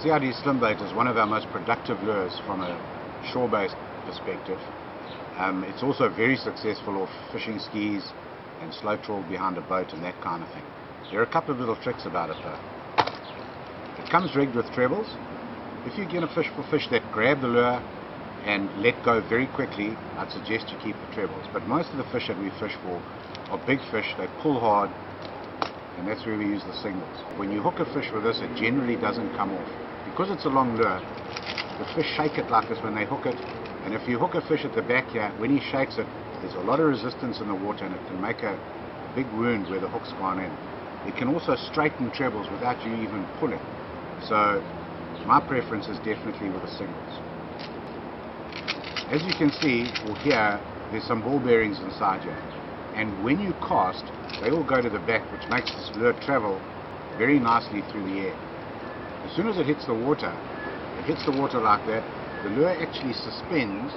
CiD Slimbait is one of our most productive lures from a shore-based perspective. It's also very successful off fishing skis and slow trawl behind a boat and that kind of thing. There are a couple of little tricks about it though. It comes rigged with trebles. If you're going to fish for fish that grab the lure and let go very quickly, I'd suggest you keep the trebles. But most of the fish that we fish for are big fish, they pull hard, and that's where we use the singles. When you hook a fish with this, it generally doesn't come off. Because it's a long lure, the fish shake it like this when they hook it, and if you hook a fish at the back here, when he shakes it, there's a lot of resistance in the water and it can make a big wound where the hook's gone in. It can also straighten trebles without you even pulling. So my preference is definitely with the singles. As you can see, or hear, there's some ball bearings inside here. And when you cast, they all go to the back, which makes this lure travel very nicely through the air. As soon as it hits the water like that, the lure actually suspends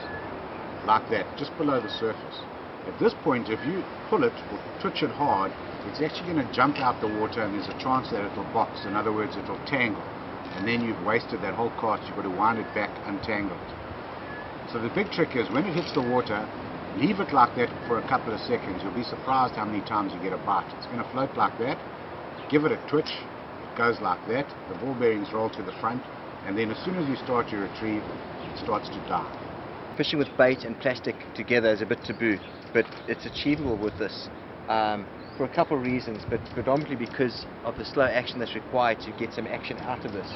like that, just below the surface. At this point, if you pull it or twitch it hard, it's actually going to jump out the water and there's a chance that it will box. In other words, it will tangle. And then you've wasted that whole cast. You've got to wind it back, untangle it. So the big trick is when it hits the water, leave it like that for a couple of seconds. You'll be surprised how many times you get a bite. It's going to float like that. Give it a twitch. It goes like that. The ball bearings roll to the front. And then as soon as you start your retrieve, it starts to dive. Fishing with bait and plastic together is a bit taboo, but it's achievable with this for a couple of reasons, but predominantly because of the slow action that's required to get some action out of this.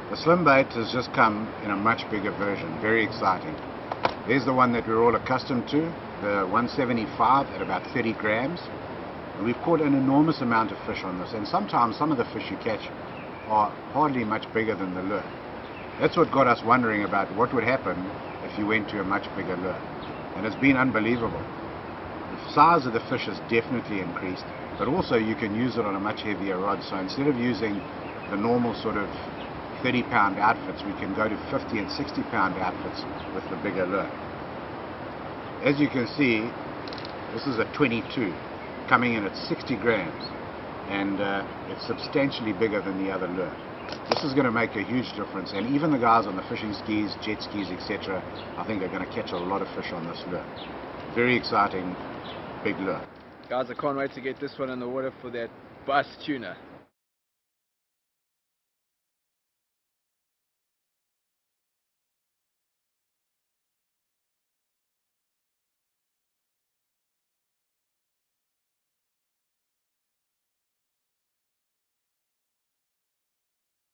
The Slimbait has just come in a much bigger version, very exciting. There's the one that we're all accustomed to, the 175 at about 30 grams. And we've caught an enormous amount of fish on this, and sometimes some of the fish you catch are hardly much bigger than the lure. That's what got us wondering about what would happen if you went to a much bigger lure. And it's been unbelievable. The size of the fish has definitely increased, but also you can use it on a much heavier rod. So instead of using the normal sort of 30-pound outfits, we can go to 50 and 60-pound outfits with the bigger lure. As you can see, this is a 22 coming in at 60 grams, and it's substantially bigger than the other lure. This is going to make a huge difference, and even the guys on the fishing skis, jet skis, etc., I think are going to catch a lot of fish on this lure. Very exciting, big lure. Guys, I can't wait to get this one in the water for that bus tuna.